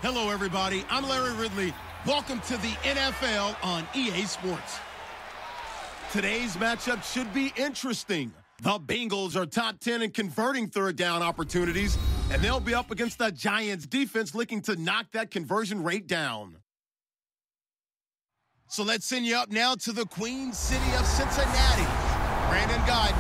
Hello, everybody. I'm Larry Ridley. Welcome to the NFL on EA Sports. Today's matchup should be interesting. The Bengals are top 10 in converting third down opportunities, and they'll be up against the Giants defense looking to knock that conversion rate down. So let's send you up now to the Queen City of Cincinnati. Brandon Gaudin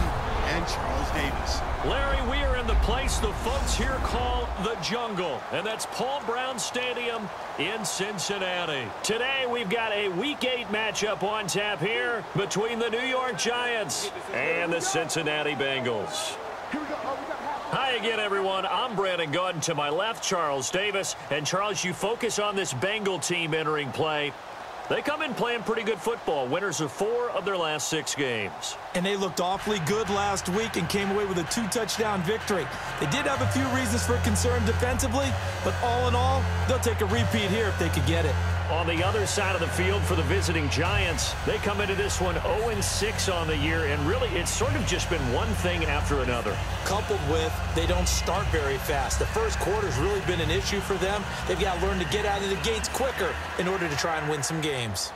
and Charles Davis. Larry, we are in the place the folks here call the Jungle, and that's Paul Brown Stadium in Cincinnati. Today, we've got a Week 8 matchup on tap here between the New York Giants and the Cincinnati Bengals. Hi again, everyone. I'm Brandon Gaudin. To my left, Charles Davis. And, Charles, you focus on this Bengal team entering play. They come in playing pretty good football, winners of 4 of their last 6 games. And they looked awfully good last week and came away with a 2-touchdown victory. They did have a few reasons for concern defensively, but all in all, they'll take a repeat here if they could get it. On the other side of the field for the visiting Giants, they come into this one 0-6 on the year, and really it's sort of just been one thing after another. Coupled with they don't start very fast. The first quarter's really been an issue for them. They've got to learn to get out of the gates quicker in order to try and win some games.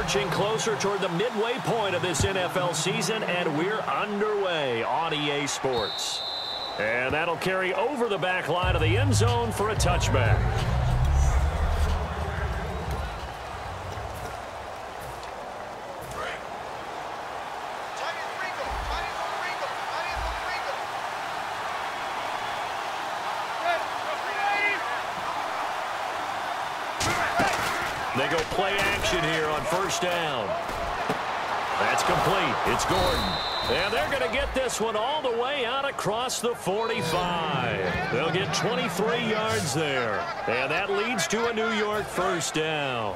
marching closer toward the midway point of this NFL season, and we're underway on EA Sports. And that'll carry over the back line of the end zone for a touchback. They go play action here on first down. That's complete. It's Gordon. And they're going to get this one all the way out across the 45. They'll get 23 yards there. And that leads to a New York first down.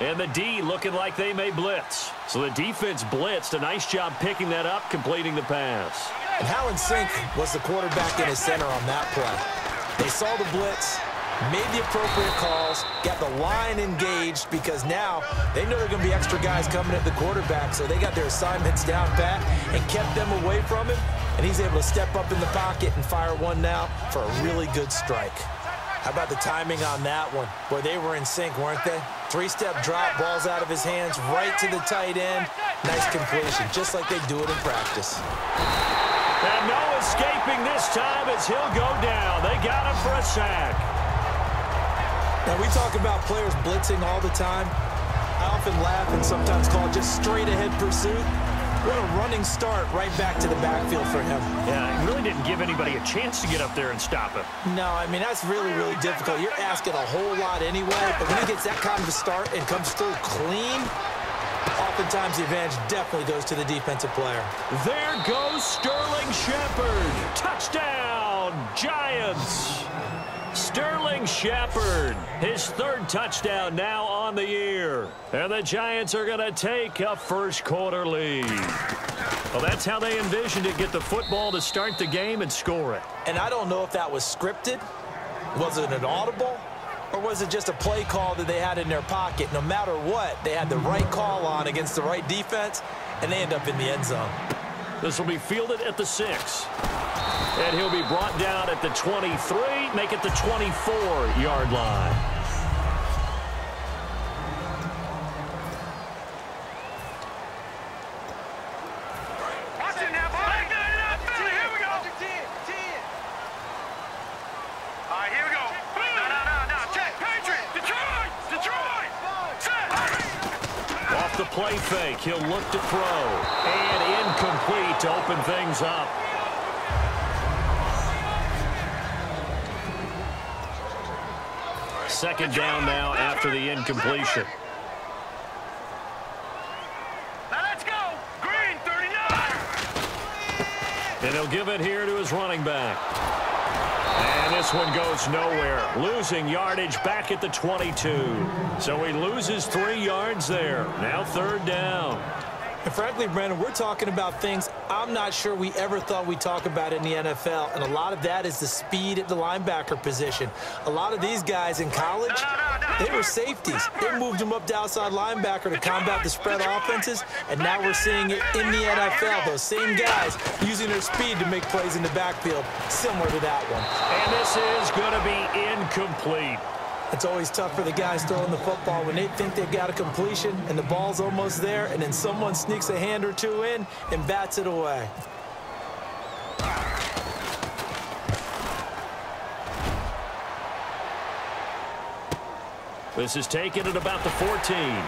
And the D looking like they may blitz. So the defense blitzed. A nice job picking that up, completing the pass. And how in sync was the quarterback in his center on that play? They saw the blitz, made the appropriate calls, got the line engaged, because now they know there are going to be extra guys coming at the quarterback, so they got their assignments down pat and kept them away from him, and he's able to step up in the pocket and fire one now for a really good strike. How about the timing on that one? Boy, they were in sync, weren't they? Three-step drop, balls out of his hands, right to the tight end. Nice completion, just like they do it in practice. And no escaping this time as he'll go down. They got him for a sack. Now, we talk about players blitzing all the time. I often laugh and sometimes call it just straight-ahead pursuit. What a running start right back to the backfield for him. Yeah, he really didn't give anybody a chance to get up there and stop it. No, I mean, that's really, really difficult. You're asking a whole lot anyway, but when he gets that kind of a start and comes through clean, oftentimes the advantage definitely goes to the defensive player. There goes Sterling Shepard. Touchdown, Giants. Sterling Shepard, his third touchdown now on the year. And the Giants are going to take a first-quarter lead. Well, that's how they envisioned it, get the football to start the game and score it. And I don't know if that was scripted. Was it an audible? Or was it just a play call that they had in their pocket? No matter what, they had the right call on against the right defense, and they end up in the end zone. This will be fielded at the 6. And he'll be brought down at the 23, make it the 24-yard line. Watch it now, boy. Here we go. 10. All right, here we go. No. Check. Patriot. Detroit. Set. Off the play fake, he'll look to throw. And incomplete to open things up. Second down now after the incompletion. Now let's go. Green, 39. And he'll give it here to his running back. And this one goes nowhere. Losing yardage back at the 22. So he loses 3 yards there. Now third down. And frankly, Brandon, we're talking about things I'm not sure we ever thought we'd talk about in the NFL, and a lot of that is the speed at the linebacker position. A lot of these guys in college, they were safeties. They moved them up to outside linebacker to combat the spread offenses, and now we're seeing it in the NFL. Those same guys using their speed to make plays in the backfield, similar to that one. And this is going to be incomplete. It's always tough for the guys throwing the football when they think they've got a completion and the ball's almost there, and then someone sneaks a hand or two in and bats it away. This is taken at about the 14.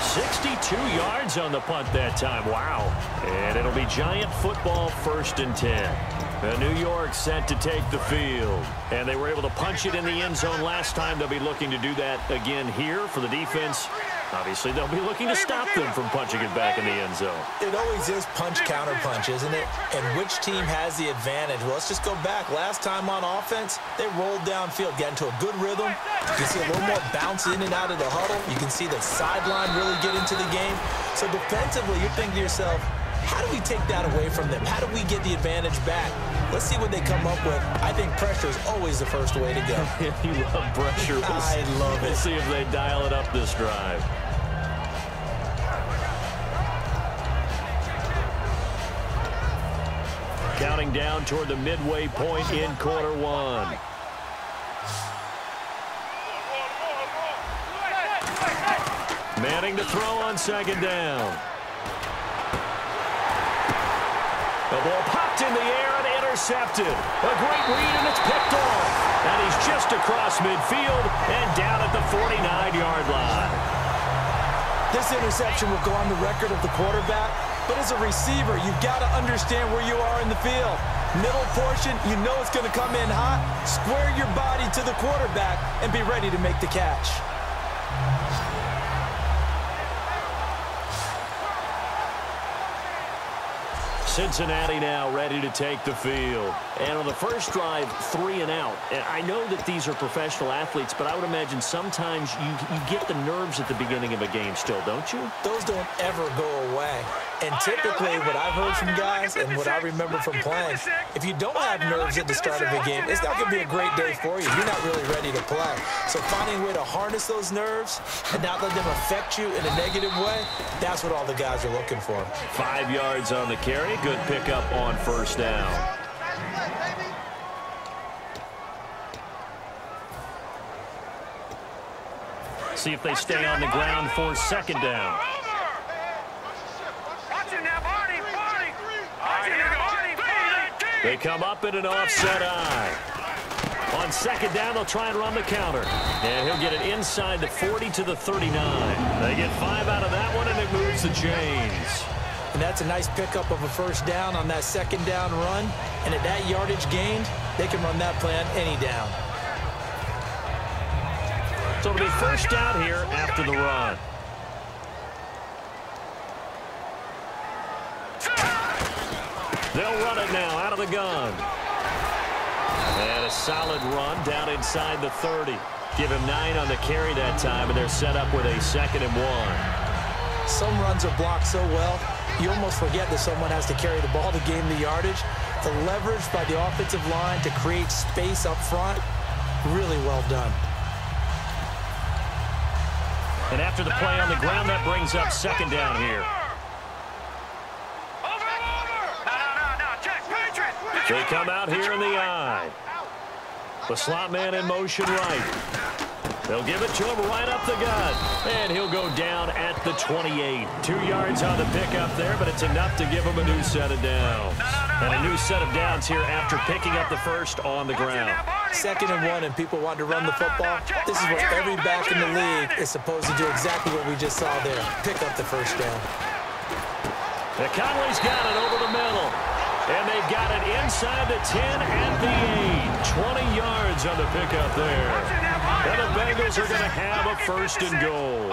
62 yards on the punt that time. Wow. And it'll be Giant football, 1st and 10. New York set to take the field. And they were able to punch it in the end zone last time. They'll be looking to do that again here for the defense. Obviously, they'll be looking to stop them from punching it back in the end zone. It always is punch-counter-punch, isn't it? And which team has the advantage? Well, let's just go back. Last time on offense, they rolled downfield, got into a good rhythm. You can see a little more bounce in and out of the huddle. You can see the sideline really get into the game. So defensively, you're thinking to yourself, how do we take that away from them? How do we get the advantage back? Let's see what they come up with. I think pressure is always the first way to go. You love pressure. I love it. We'll see if they dial it up this drive. Counting down toward the midway point in quarter one. Manning to throw on second down. The ball popped in the air and intercepted. A great read, and it's picked off. And he's just across midfield and down at the 49-yard line. This interception will go on the record of the quarterback, but as a receiver, you've got to understand where you are in the field. Middle portion, you know it's going to come in hot. Square your body to the quarterback and be ready to make the catch. Cincinnati now ready to take the field. And on the first drive, 3 and out. And I know that these are professional athletes, but I would imagine sometimes you get the nerves at the beginning of a game still, don't you? Those don't ever go away. And typically, what I've heard from guys and what I remember from playing, if you don't have nerves at the start of a game, it's not going to be a great day for you. You're not really ready to play. So finding a way to harness those nerves and not let them affect you in a negative way, that's what all the guys are looking for. 5 yards on the carry. Good pickup on first down. See if they stay on the ground for second down. They come up in an offset eye. On second down, they'll try and run the counter. And he'll get it inside the 40 to the 39. They get 5 out of that one, and it moves the chains. And that's a nice pickup of a first down on that second down run. And at that yardage gained, they can run that play on any down. So it'll be first down here after the run. They'll run it now out of the gun. And a solid run down inside the 30. Give him 9 on the carry that time, and they're set up with a 2nd and 1. Some runs are blocked so well, you almost forget that someone has to carry the ball to gain the yardage. The leverage by the offensive line to create space up front, really well done. And after the play on the ground, that brings up second down here. They come out here in the eye. The slot man in motion right. They'll give it to him right up the gut. And he'll go down at the 28. 2 yards on the pickup there, but it's enough to give him a new set of downs. And a new set of downs here after picking up the first on the ground. 2nd and 1, and people want to run the football. This is where every back in the league is supposed to do exactly what we just saw there. Pick up the first down. And Conley's got it over the middle. And they've got it inside the 10 and the 8. 20 yards on the pickup there. And the Bengals are going to have a 1st and goal.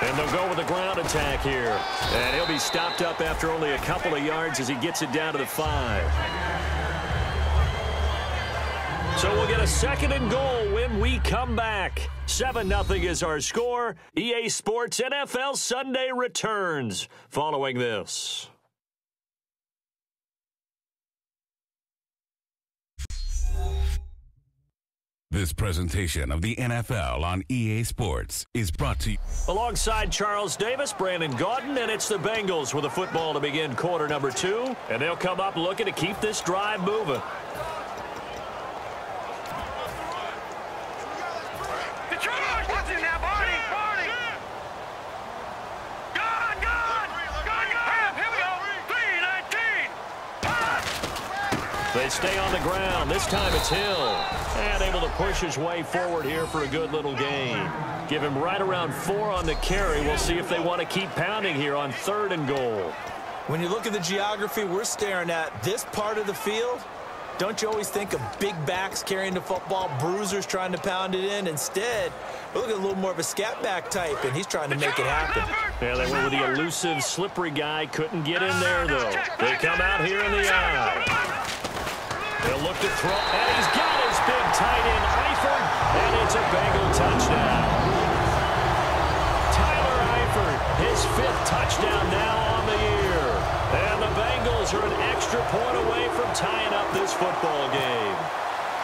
And they'll go with a ground attack here. And he'll be stopped up after only a couple of yards as he gets it down to the 5. So we'll get a 2nd and goal when we come back. 7-0 is our score. EA Sports NFL Sunday returns following this. This presentation of the NFL on EA Sports is brought to you alongside Charles Davis, Brandon Gaudin, and it's the Bengals with the football to begin quarter number 2. And they'll come up looking to keep this drive moving. They stay on the ground. This time it's Hill. And able to push his way forward here for a good little gain. Give him right around 4 on the carry. We'll see if they want to keep pounding here on 3rd and goal. When you look at the geography we're staring at, this part of the field, don't you always think of big backs carrying the football, bruisers trying to pound it in? Instead, we're looking at a little more of a scat back type, and he's trying to make it happen. Yeah, they went with the elusive, slippery guy. Couldn't get in there, though. They come out here in the eye. They'll look to throw, and he's got his big tight end, Eifert, and it's a Bengal touchdown. Tyler Eifert, his 5th touchdown now on the year. And the Bengals are an extra point away from tying up this football game.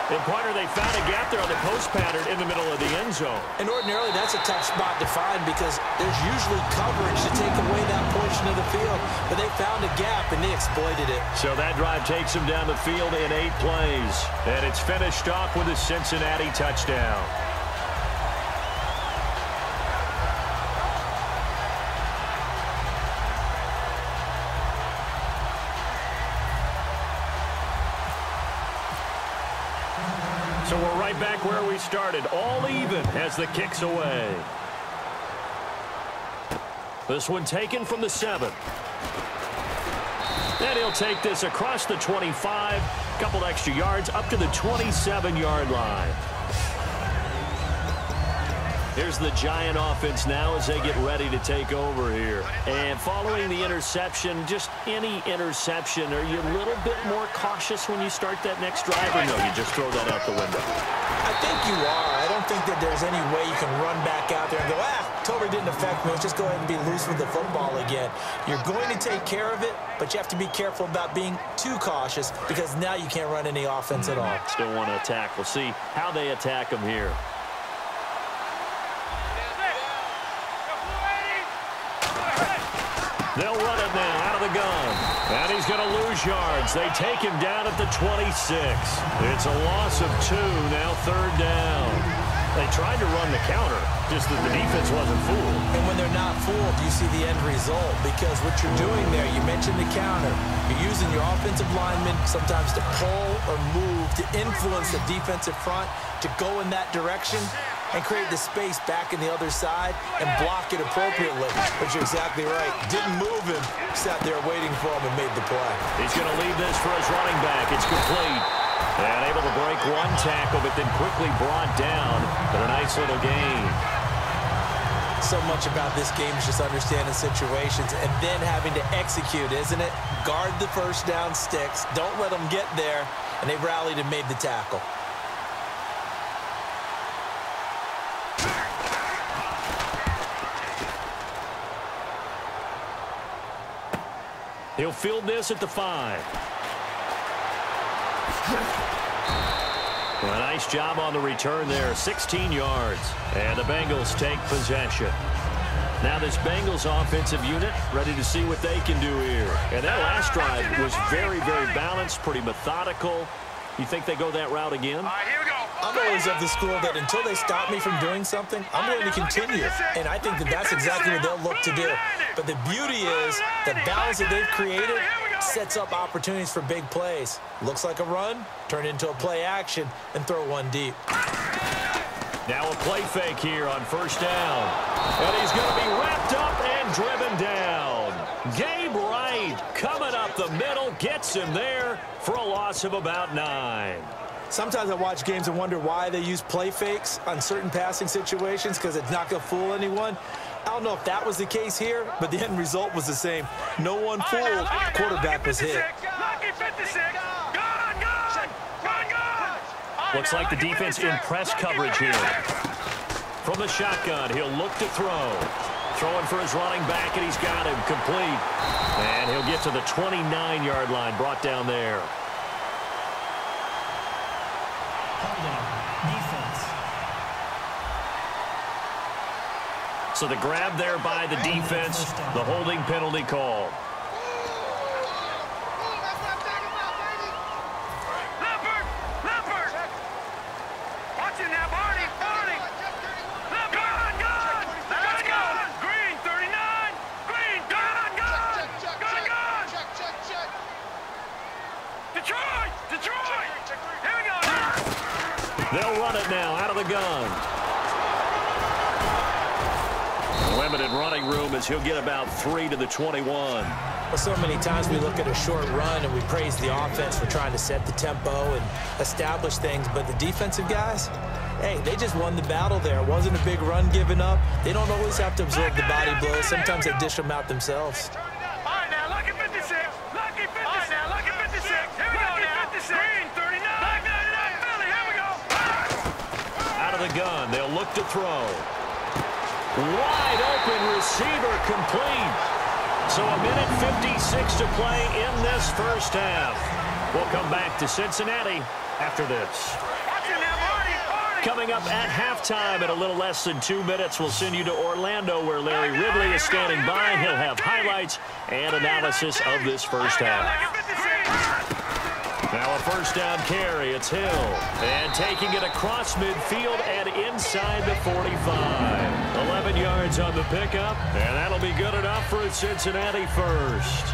And, partner, they found a gap there on the post pattern in the middle of the end zone. And ordinarily, that's a tough spot to find because there's usually coverage to take away that portion of the field. But they found a gap, and they exploited it. So that drive takes them down the field in 8 plays. And it's finished off with a Cincinnati touchdown. So we're right back where we started, all even as the kick's away. This one taken from the 7. And he'll take this across the 25, couple extra yards up to the 27-yard line. Here's the Giant offense now as they get ready to take over here. And following the interception, just any interception, are you a little bit more cautious when you start that next drive, or no, you just throw that out the window? I think you are. I don't think that there's any way you can run back out there and go, totally didn't affect me. Let's just go ahead and be loose with the football again. You're going to take care of it, but you have to be careful about being too cautious because now you can't run any offense at all. Still want to attack. We'll see how they attack them here. They'll run it now out of the gun. And he's going to lose yards. They take him down at the 26. It's a loss of 2, now 3rd down. They tried to run the counter, just that the defense wasn't fooled. And when they're not fooled, you see the end result. Because what you're doing there, you mentioned the counter. You're using your offensive linemen sometimes to pull or move, to influence the defensive front, to go in that direction and create the space back in the other side and block it appropriately. But you're exactly right. Didn't move him. Sat there waiting for him and made the play. He's going to leave this for his running back. It's complete. And able to break one tackle, but then quickly brought down. But a nice little gain. So much about this game is just understanding situations and then having to execute, isn't it? Guard the first down sticks. Don't let them get there. And they rallied and made the tackle. He'll field this at the 5. Well, a nice job on the return there, 16 yards. And the Bengals take possession. Now this Bengals offensive unit ready to see what they can do here. And that last drive was very, very balanced, pretty methodical. You think they go that route again? Here we go. I'm always of the school that until they stop me from doing something, I'm going to continue. And I think that that's exactly what they'll look to do. But the beauty is the balance that they've created sets up opportunities for big plays. Looks like a run, turn into a play action, and throw one deep. Now a play fake here on 1st down. And he's going to be wrapped up and driven down. Gabe Wright coming up the middle, gets him there for a loss of about 9. Sometimes I watch games and wonder why they use play fakes on certain passing situations because it's not going to fool anyone. I don't know if that was the case here, but the end result was the same. No one fooled. Quarterback was hit. Looks like the defense in press coverage here. From the shotgun, he'll look to throw. Throwing for his running back, and he's got him complete. And he'll get to the 29-yard line, brought down there. So the grab there by the defense, the holding penalty called. They'll run it now out of the gun. Limited running room as he'll get about 3 to the 21. Well, so many times we look at a short run and we praise the offense for trying to set the tempo and establish things, but the defensive guys, hey, they just won the battle there. It wasn't a big run given up. They don't always have to absorb the body blows. Sometimes they dish them out themselves. All right, now, lucky 56. Lucky 56. All right, now, lucky 56. Here we go now. 56. Green, 39. Philly, here we go. Out of the gun, they'll look to throw. Wide open receiver complete. So a minute 56 to play in this first half. We'll come back to Cincinnati after this. Coming up at halftime in a little less than 2 minutes, we'll send you to Orlando where Larry Ridley is standing by. He'll have highlights and analysis of this first half. Now a first down carry. It's Hill. And taking it across midfield and inside the 45. 11 yards on the pickup, and that'll be good enough for a Cincinnati first.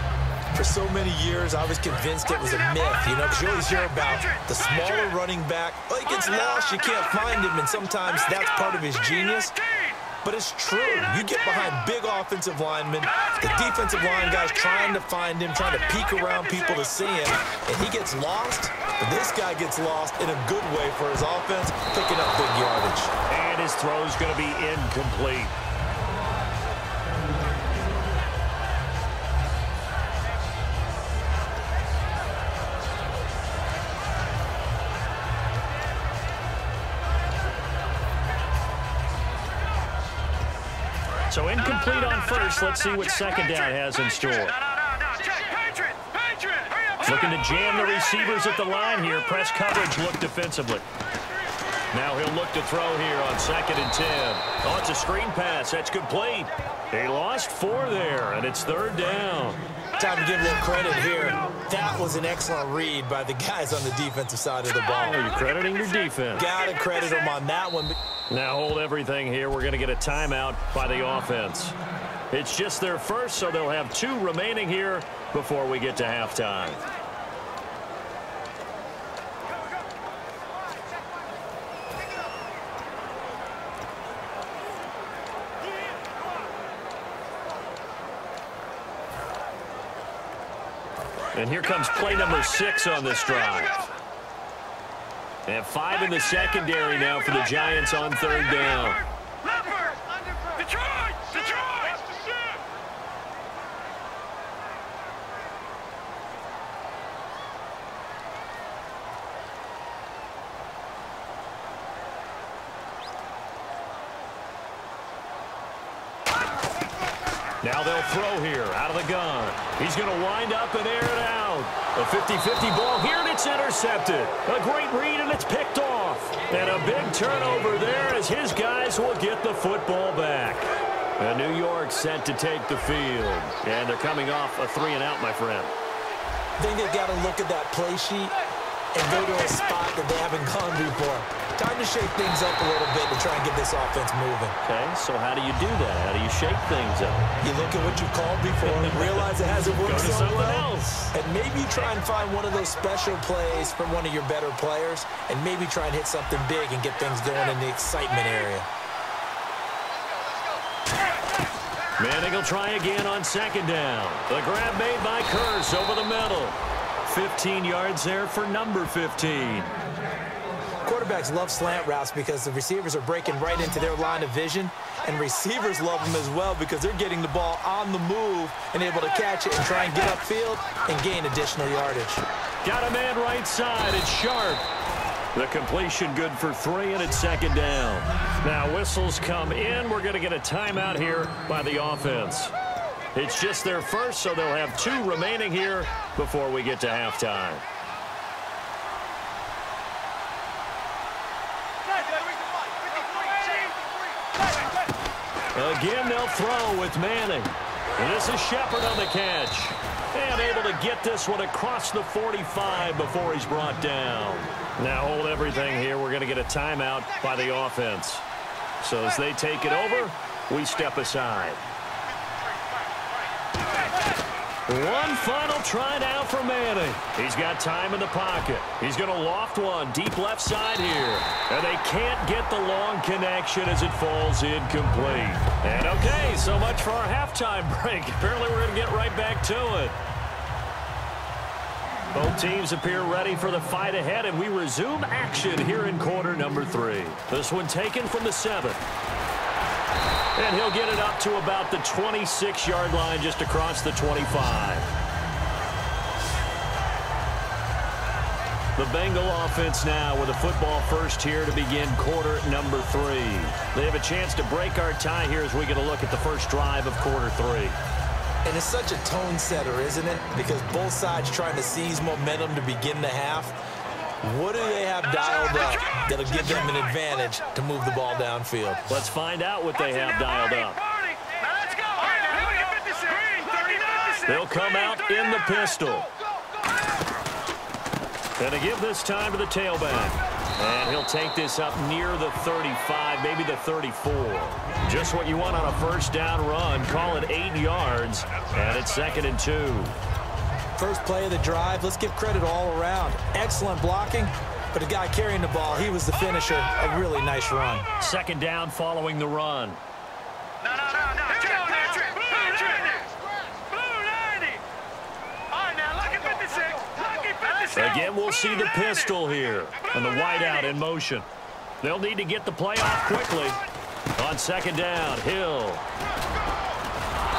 For so many years, I was convinced it was a myth, you know, because you always hear about the smaller running back. Oh, he gets lost, you can't find him, and sometimes that's part of his genius. But it's true. You get behind big offensive linemen, the defensive line guys trying to find him, trying to peek around people to see him, and he gets lost. But this guy gets lost in a good way for his offense, picking up big yardage. And his throw's going to be incomplete. So incomplete on first. Let's see what second down has in store. Looking to jam the receivers at the line here. Press coverage, look defensively. Now he'll look to throw here on 2nd and 10. Oh, it's a screen pass. That's complete. He lost 4 there, and it's 3rd down. Time to give a little credit here. That was an excellent read by the guys on the defensive side of the ball. Oh, you're crediting your defense. Got to credit them on that one. Now hold everything here. We're going to get a timeout by the offense. It's just their first, so they'll have 2 remaining here before we get to halftime. And here comes play number 6 on this drive. They have 5 in the secondary now for the Giants on 3rd down. Detroit! Now they'll throw here out of the gun. He's going to wind up and air it out. A 50-50 ball here, and it's intercepted. A great read, and it's picked off. And a big turnover there as his guys will get the football back. And New York set to take the field. And they're coming off a 3-and-out, my friend. I think they've got to look at that play sheet and go to a spot that they haven't gone before. Time to shake things up a little bit to try and get this offense moving. Okay, so how do you do that? How do you shake things up? You look at what you called before and realize it hasn't worked so well. And maybe you try and find one of those special plays from one of your better players and maybe try and hit something big and get things going in the excitement area. Manning will try again on 2nd down. The grab made by Curse over the middle. 15 yards there for number 15. Quarterbacks love slant routes because the receivers are breaking right into their line of vision, and receivers love them as well because they're getting the ball on the move and able to catch it and try and get upfield and gain additional yardage. Got a man right side. It's Sharp. The completion good for 3, and it's 2nd down. Now whistles come in. We're going to get a timeout here by the offense. It's just their first, so they'll have 2 remaining here before we get to halftime. Again, they'll throw with Manning. And this is Shepard on the catch. And able to get this one across the 45 before he's brought down. Now hold everything here. We're going to get a timeout by the offense. So as they take it over, we step aside. One final try now for Manning. He's got time in the pocket. He's going to loft one deep left side here. And they can't get the long connection as it falls incomplete. And okay, so much for our halftime break. Apparently we're going to get right back to it. Both teams appear ready for the fight ahead, and we resume action here in quarter number 3. This one taken from the 7. And he'll get it up to about the 26-yard line just across the 25. The Bengal offense now with a football first here to begin quarter number 3. They have a chance to break our tie here as we get a look at the first drive of quarter 3. And it's such a tone setter, isn't it? Because both sides trying to seize momentum to begin the half. What do they have dialed up that'll give them an advantage to move the ball downfield? Let's find out what they have dialed up. They'll come out in the pistol. Gonna give this time to the tailback. And he'll take this up near the 35, maybe the 34. Just what you want on a first down run. Call it 8 yards, and it's 2nd and 2. First play of the drive, let's give credit all around. Excellent blocking, but the guy carrying the ball, he was the finisher. A really nice run. 2nd down following the run. Again, we'll see the pistol here. And the wideout in motion. They'll need to get the play off quickly. On 2nd down, Hill.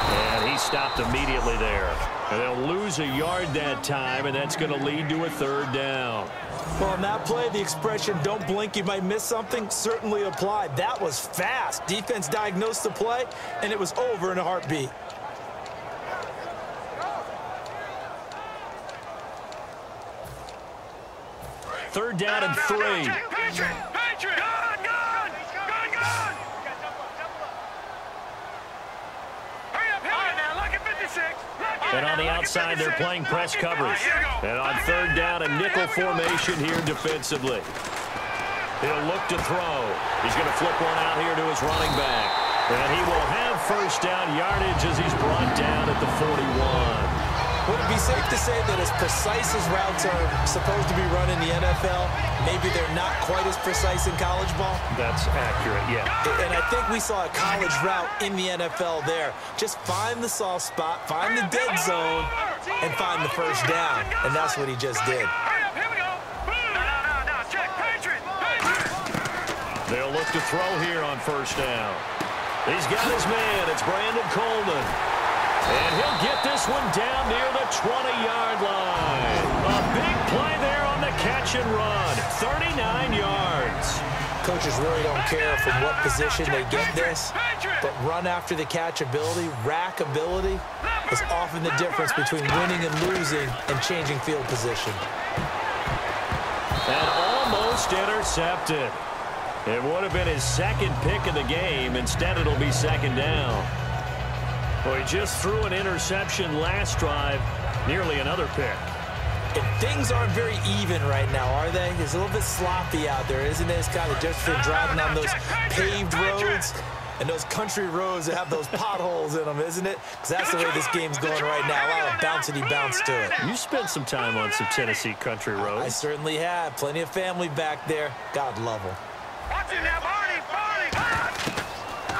And he stopped immediately there. And they'll lose a yard that time, and that's going to lead to a 3rd down. Well, on that play, the expression, don't blink, you might miss something, certainly applied. That was fast. Defense diagnosed the play, and it was over in a heartbeat. Third down and 3. And on the outside, they're playing press coverage. And on 3rd down, a nickel formation here defensively. He'll look to throw. He's going to flip one out here to his running back. And he will have first down yardage as he's brought down at the 41. Would it be safe to say that as precise as routes are supposed to be run in the NFL, maybe they're not quite as precise in college ball? That's accurate, yeah. And I think we saw a college route in the NFL there. Just find the soft spot, find the dead zone, and find the first down. And that's what he just did. They'll look to throw here on first down. He's got his man. It's Brandon Coleman. And he'll get this one down near the 20-yard line. A big play there on the catch and run. 39 yards. Coaches really don't care from what position they get this, but run after the catch ability, rack ability, is often the difference between winning and losing and changing field position. And almost intercepted. It would have been his 2nd pick of the game. Instead, it'll be 2nd down. Well, he just threw an interception last drive, nearly another pick. And things aren't very even right now, are they? It's a little bit sloppy out there, isn't it? It's kind of just been driving on those paved roads and those country roads that have those potholes in them, isn't it? Because that's the way this game's going right now. A lot of bouncity bounce to it. You spent some time on some Tennessee country roads. I certainly have. Plenty of family back there. God love them.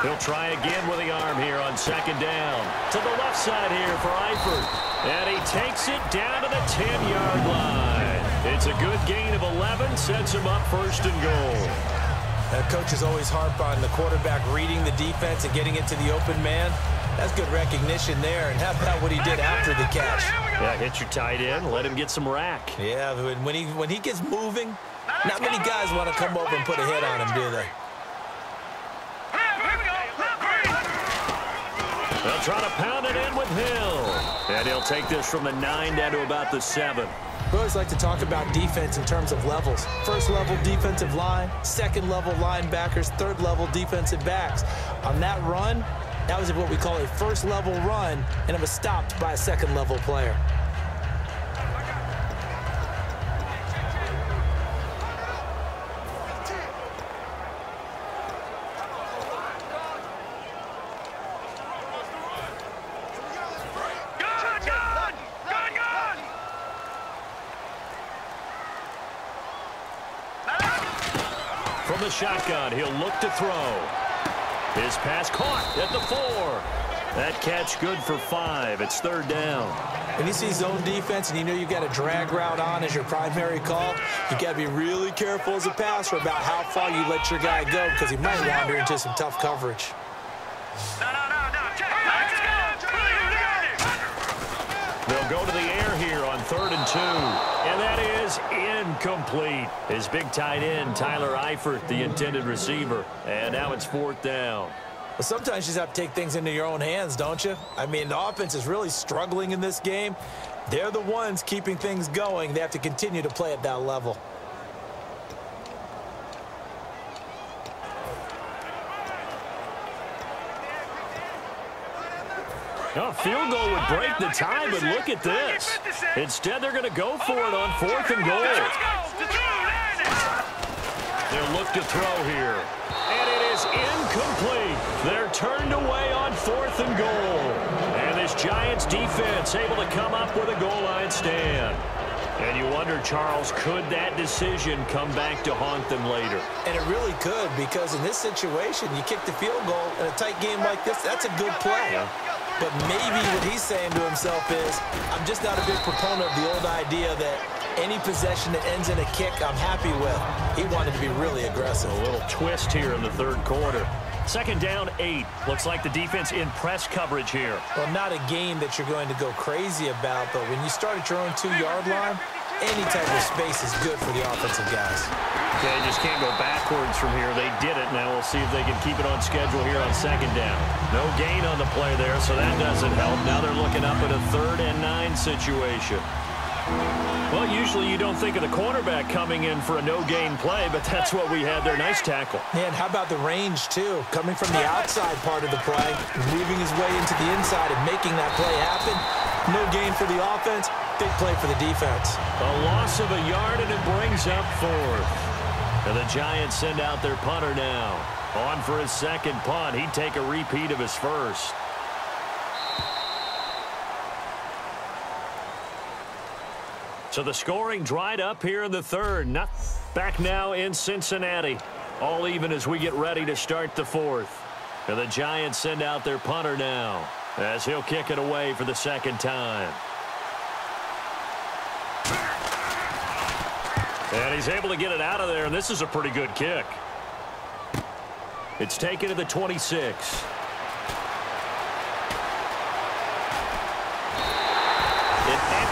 He'll try again with the arm here on 2nd down. To the left side here for Eifert. And he takes it down to the 10-yard line. It's a good gain of 11. Sets him up 1st and goal. Coaches always harp on the quarterback reading the defense and getting it to the open man. That's good recognition there. And how about what he did after the catch? Yeah, hit your tight end. Let him get some rack. Yeah, when he gets moving, not many guys want to come over and put a hit on him, do they? They'll try to pound it in with Hill. And he'll take this from the 9 down to about the 7. We always like to talk about defense in terms of levels. 1st level defensive line, 2nd level linebackers, 3rd level defensive backs. On that run, that was what we call a 1st level run, and it was stopped by a 2nd level player. From the shotgun, he'll look to throw. His pass caught at the 4. That catch good for 5. It's 3rd down. When you see zone defense and you know you've got a drag route on as your primary call, you got to be really careful as a passer about how far you let your guy go because he might wander into some tough coverage. They'll go to the air here on 3rd and 2. And that is incomplete. His big tight end, Tyler Eifert, the intended receiver. And now it's 4th down. Well, sometimes you just have to take things into your own hands, don't you? I mean, the offense is really struggling in this game. They're the ones keeping things going. They have to continue to play at that level. Oh, field goal would break the tie, but look at this. Instead, they're going to go for it on 4th and goal. They'll look to throw here. And it is incomplete. They're turned away on 4th and goal. And this Giants defense able to come up with a goal line stand. And you wonder, Charles, could that decision come back to haunt them later? And it really could, because in this situation, you kick the field goal in a tight game like this, that's a good play. Yeah. But maybe what he's saying to himself is, I'm just not a big proponent of the old idea that any possession that ends in a kick, I'm happy with. He wanted to be really aggressive. A little twist here in the 3rd quarter. 2nd down, 8. Looks like the defense in press coverage here. Well, not a game that you're going to go crazy about, but when you start at your own 2-yard line, any type of space is good for the offensive guys. They just can't go backwards from here. They did it. Now we'll see if they can keep it on schedule here on 2nd down. No gain on the play there, so that doesn't help. Now they're looking up at a 3rd and 9 situation. Well, usually you don't think of the cornerback coming in for a no-gain play, but that's what we had there. Nice tackle. And how about the range, too? Coming from the outside part of the play, moving his way into the inside and making that play happen. No gain for the offense, big play for the defense. A loss of a yard, and it brings up 4th. And the Giants send out their punter now. On for his 2nd punt. He'd take a repeat of his 1st. So the scoring dried up here in the 3rd. Not back now in Cincinnati. All even as we get ready to start the 4th. And the Giants send out their punter now, as he'll kick it away for the 2nd time. And he's able to get it out of there, and this is a pretty good kick. It's taken to the 26.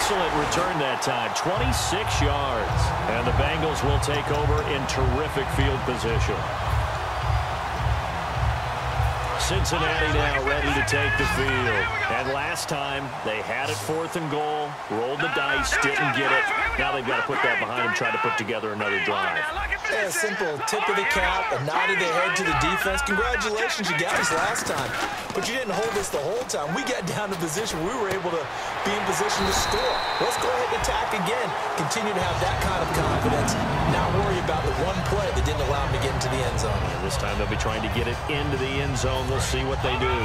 Excellent return that time, 26 yards. And the Bengals will take over in terrific field position. Cincinnati now ready to take the field. And last time, they had it 4th and goal, rolled the dice, didn't get it. Now they've got to put that behind them, try to put together another drive. Yeah, a simple tip of the cap, a nod of the head to the defense. Congratulations, you got us last time. But you didn't hold us the whole time. We got down to position. We were able to be in position to score. Let's go ahead and attack again. Continue to have that kind of confidence. Not worry about the one play that didn't allow them to get into the end zone. And this time they'll be trying to get it into the end zone. We'll see what they do.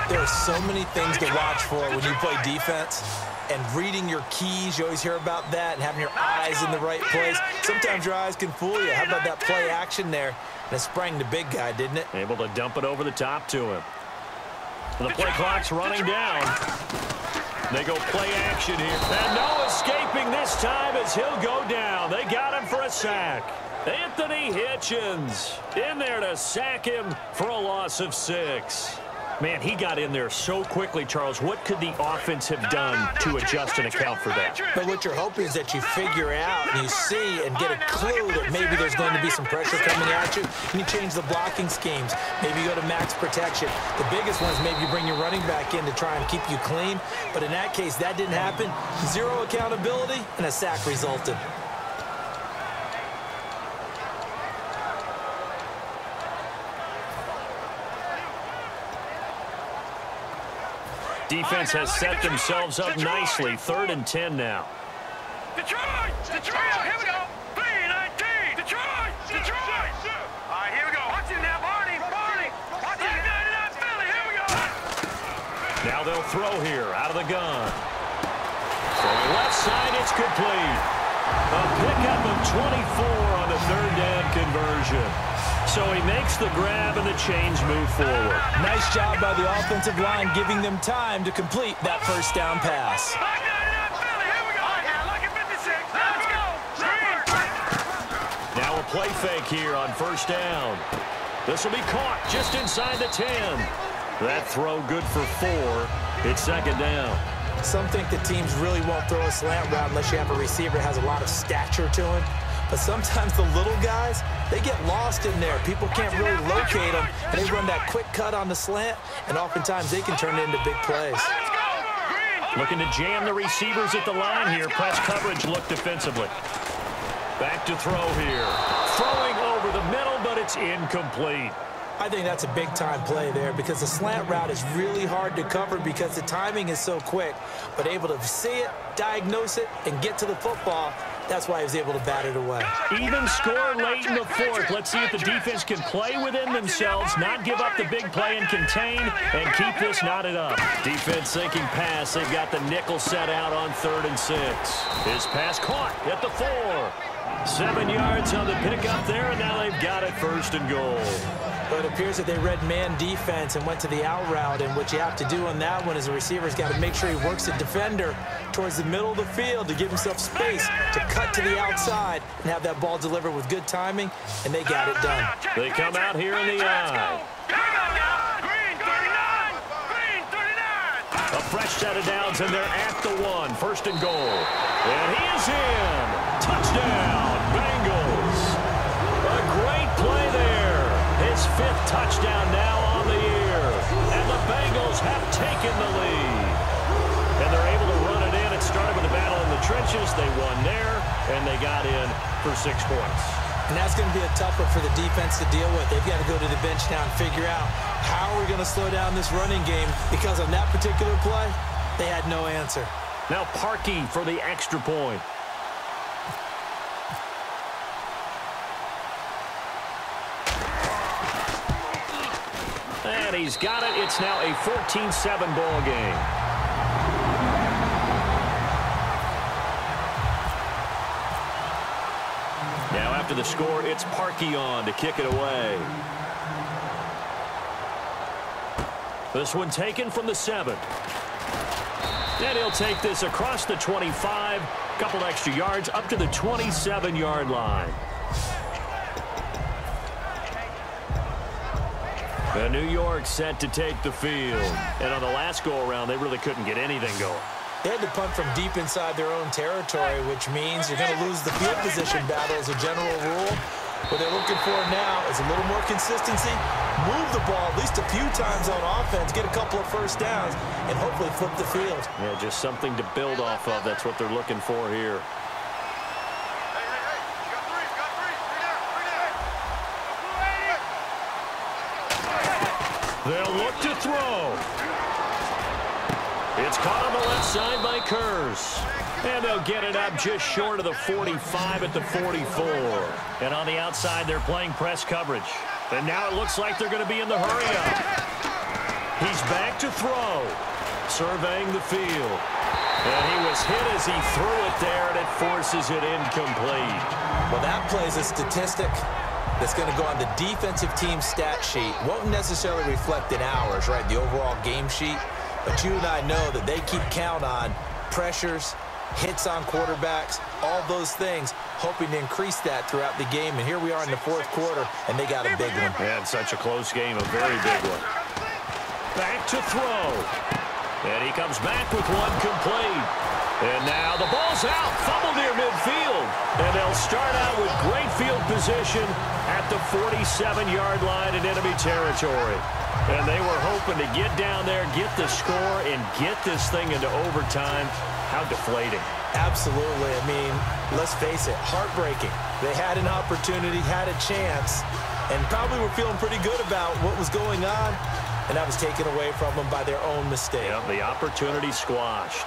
There are so many things to watch for when you play defense. And reading your keys, you always hear about that, and having your eyes in the right place. Sometimes your eyes can fool you. How about that play action there? And it sprang the big guy, didn't it? Able to dump it over the top to him. The play clock's running down. They go play action here. And no escaping this time as he'll go down. They got him for a sack. Anthony Hitchens in there to sack him for a loss of 6. Man, he got in there so quickly, Charles. What could the offense have done to adjust and account for that? But what you're hoping is that you figure out and you see and get a clue that maybe there's going to be some pressure coming at you, and you change the blocking schemes. Maybe you go to max protection. The biggest one is maybe you bring your running back in to try and keep you clean. But in that case, that didn't happen. Zero accountability, and a sack resulted. Defense has set themselves up nicely. 3rd and 10 now. Detroit! Detroit! Here we go! 3-19! Detroit! Detroit! All right, here we go. Watch it now, Barney! Barney! Watch it! 99 Philly! Here we go! Now they'll throw here out of the gun. Throwing left side, it's complete. A pickup of 24 on the 3rd down conversion. So he makes the grab and the chains move forward. Nice job by the offensive line giving them time to complete that 1st down pass. Now a play fake here on 1st down. This will be caught just inside the 10. That throw good for 4. It's 2nd down. Some think the teams really won't throw a slant route unless you have a receiver that has a lot of stature to him. But sometimes the little guys, they get lost in there. People can't really locate them, and they run that quick cut on the slant, and oftentimes they can turn it into big plays. Looking to jam the receivers at the line here. Press coverage look defensively. Back to throw here. Throwing over the middle, but it's incomplete. I think that's a big-time play there because the slant route is really hard to cover because the timing is so quick. But able to see it, diagnose it, and get to the football, that's why he was able to bat it away. Even score late in the fourth. Let's see if the defense can play within themselves, not give up the big play and contain, and keep this knotted up. Defense thinking pass. They've got the nickel set out on 3rd and 6. His pass caught at the 4. 7 yards on the pickup there, and now they've got it 1st and goal. But it appears that they read man defense and went to the out route, and what you have to do on that one is the receiver's got to make sure he works the defender towards the middle of the field to give himself space to cut to the outside and have that ball delivered with good timing, and they got it done. They come out here in the eye. A fresh set of downs, and they're at the 1. 1st and goal. And he is in. Touchdown, Bengals. A great play there. His 5th touchdown now on the year. And the Bengals have taken the lead. And they're able to run it in. It started with a battle in the trenches. They won there, and they got in for 6 points. And that's going to be a tough one for the defense to deal with. They've got to go to the bench now and figure out how are we going to slow down this running game, because on that particular play, they had no answer. Now Parkey for the extra point. And he's got it. It's now a 14-7 ball game. Now after the score, it's Parkey on to kick it away. This one taken from the 7. And he'll take this across the 25, couple extra yards up to the 27-yard line. And New York set to take the field. And on the last go-around, they really couldn't get anything going. They had to punt from deep inside their own territory, which means you're going to lose the field position battle as a general rule. What they're looking for now is a little more consistency, move the ball at least a few times on offense, get a couple of first downs, and hopefully flip the field. Yeah, just something to build off of. That's what they're looking for here. They'll look to throw. It's caught on the left side by Kurz. And they'll get it up just short of the 45 at the 44. And on the outside, they're playing press coverage. And now it looks like they're going to be in the hurry-up. He's back to throw. Surveying the field. And he was hit as he threw it there, and it forces it incomplete. Well, that plays a statistic that's going to go on the defensive team stat sheet. Won't necessarily reflect in ours, right, the overall game sheet. But you and I know that they keep count on pressures, hits on quarterbacks, all those things, hoping to increase that throughout the game. And here we are in the 4th quarter, and they got a big one. And such a close game, a very big one. Back to throw. And he comes back with one complete. And now the ball's out, fumbled near midfield. And they'll start out with great field position at the 47-yard line in enemy territory. And they were hoping to get down there, get the score, and get this thing into overtime. How deflating. Absolutely. I mean, let's face it, heartbreaking. They had an opportunity, had a chance, and probably were feeling pretty good about what was going on, and that was taken away from them by their own mistake. Yep, the opportunity squashed.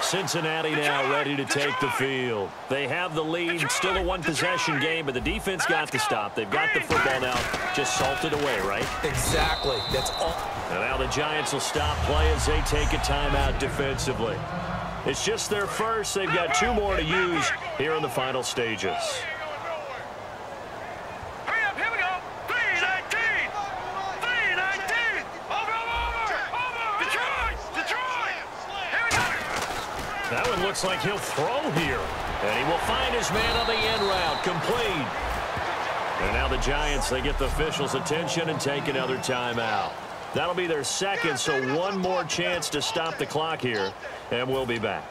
Cincinnati now ready to take the field. They have the lead, still a one-possession game, but the defense got the stop. They've got the football now, just salted away, right? Exactly. That's all. And now the Giants will stop play as they take a timeout defensively. It's just their first. They've got 2 more to use here in the final stages. That one looks like he'll throw here. And he will find his man on the end route. Complete. And now the Giants, they get the officials' attention and take another timeout. That'll be their second, so one more chance to stop the clock here. And we'll be back.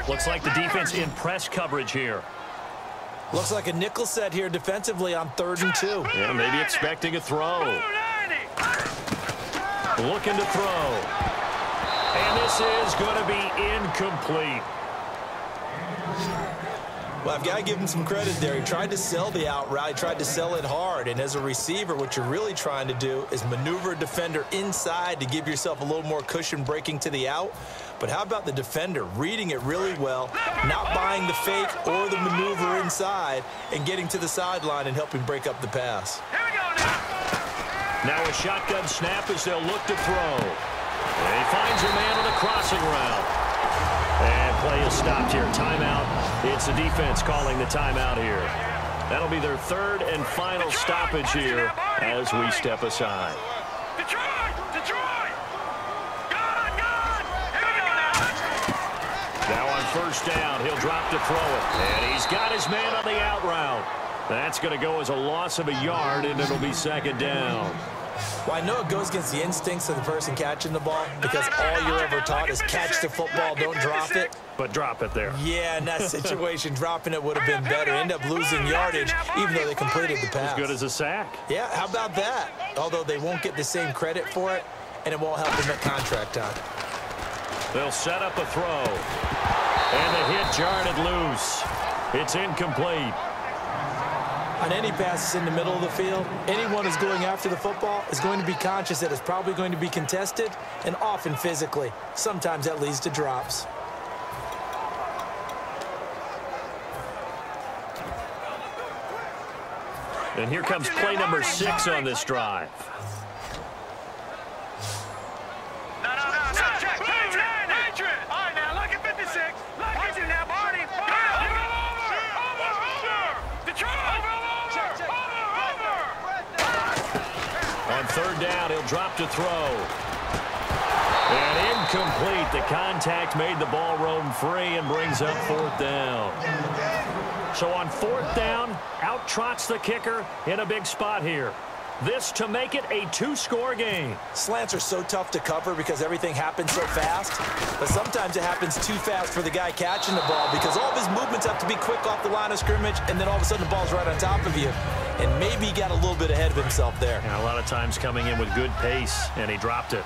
Looks like the defense in press coverage here. Looks like a nickel set here defensively on 3rd and 2. Yeah, maybe expecting a throw. Looking to throw. And this is going to be incomplete. Well, I've got to give him some credit there. He tried to sell the out route. He tried to sell it hard. And as a receiver, what you're really trying to do is maneuver a defender inside to give yourself a little more cushion breaking to the out. But how about the defender reading it really well, not buying the fake or the maneuver inside, and getting to the sideline and helping break up the pass. Now a shotgun snap as they'll look to throw. And he finds a man on the crossing route. And play is stopped here. Timeout. It's the defense calling the timeout here. That'll be their 3rd and final stoppage here as we step aside. Now on 1st down, he'll drop to throw it. And he's got his man on the out route. That's going to go as a loss of a yard, and it'll be 2nd down. Well, I know it goes against the instincts of the person catching the ball because all you're ever taught is catch the football, don't drop it. But drop it there. Yeah, in that situation, dropping it would have been better. End up losing yardage, even though they completed the pass. As good as a sack. Yeah, how about that? Although they won't get the same credit for it, and it won't help them at contract time. They'll set up a throw. And the hit jarred it loose. It's incomplete. On any passes in the middle of the field, anyone who's going after the football is going to be conscious that it's probably going to be contested, and often physically. Sometimes that leads to drops. And here comes play number 6 on this drive. On 3rd down, he'll drop to throw. And incomplete. The contact made the ball roam free and brings up 4th down. So on 4th down, out trots the kicker in a big spot here. This to make it a 2-score game. Slants are so tough to cover because everything happens so fast. But sometimes it happens too fast for the guy catching the ball because all of his movements have to be quick off the line of scrimmage, and then all of a sudden the ball's right on top of you. And maybe he got a little bit ahead of himself there. And a lot of times coming in with good pace, and he dropped it.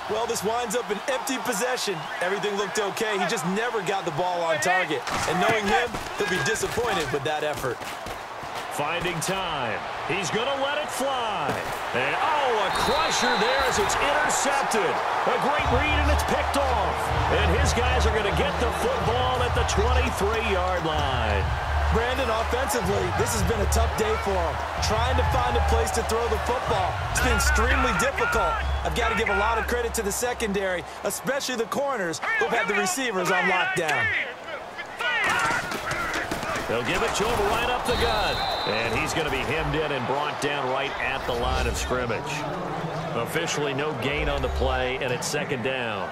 Well, this winds up an empty possession. Everything looked okay. He just never got the ball on target. And knowing him, he'll be disappointed with that effort. Finding time. He's going to let it fly. And, a crusher there as it's intercepted. A great read, and it's picked off. And his guys are going to get the football at the 23-yard line. Brandon, offensively, this has been a tough day for him. Trying to find a place to throw the football. It's been extremely difficult. I've got to give a lot of credit to the secondary, especially the corners who've had the receivers on lockdown. They'll give it to him right up the gut. And he's going to be hemmed in and brought down right at the line of scrimmage. Officially no gain on the play, and it's 2nd down.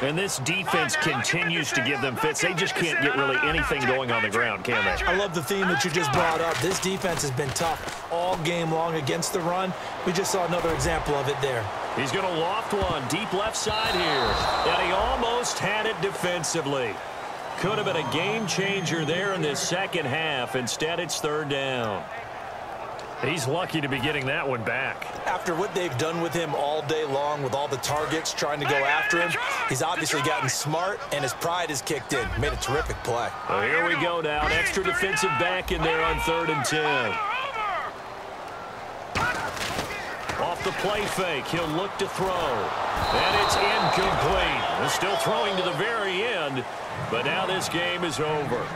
And this defense continues to give them fits. They just can't get really anything going on the ground, can they? I love the theme that you just brought up. This defense has been tough all game long against the run. We just saw another example of it there. He's going to loft one deep left side here. And he almost had it defensively. Could have been a game changer there in this 2nd half. Instead, it's 3rd down. He's lucky to be getting that one back. After what they've done with him all day long with all the targets trying to go after him, he's obviously gotten smart, and his pride is kicked in. Made a terrific play. Well, here we go now. An extra defensive back in there on 3rd and 10. Off the play fake, he'll look to throw. And it's incomplete. They're still throwing to the very end, but now this game is over.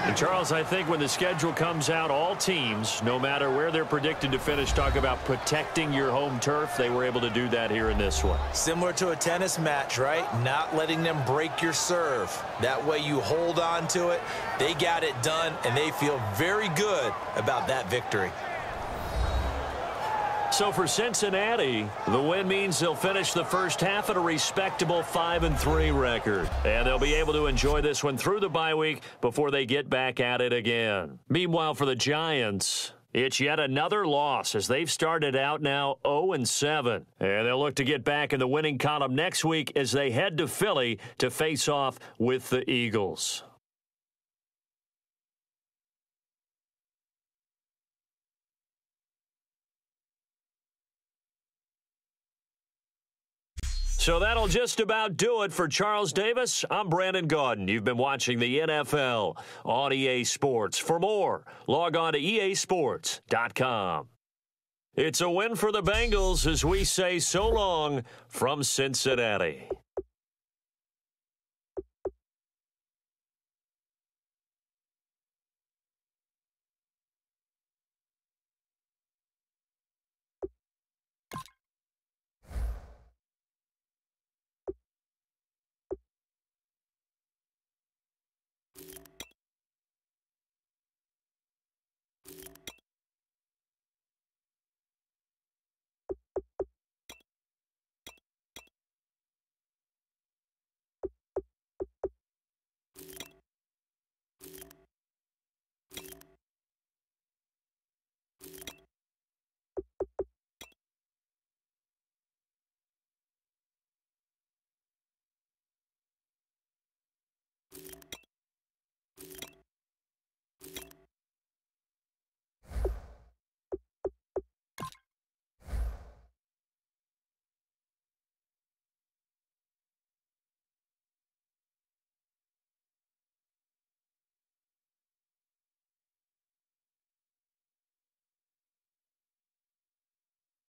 And Charles, I think when the schedule comes out, all teams, no matter where they're predicted to finish, talk about protecting your home turf. They were able to do that here in this one. Similar to a tennis match, right? Not letting them break your serve. That way you hold on to it. They got it done, and they feel very good about that victory. So for Cincinnati, the win means they'll finish the first half at a respectable 5-3 record. And they'll be able to enjoy this one through the bye week before they get back at it again. Meanwhile, for the Giants, It's yet another loss as they've started out now 0-7. And they'll look to get back in the winning column next week as they head to Philly to face off with the Eagles. So that'll just about do it for Charles Davis. I'm Brandon Gaudin. You've been watching the NFL on EA Sports. For more, log on to easports.com. It's a win for the Bengals as we say so long from Cincinnati.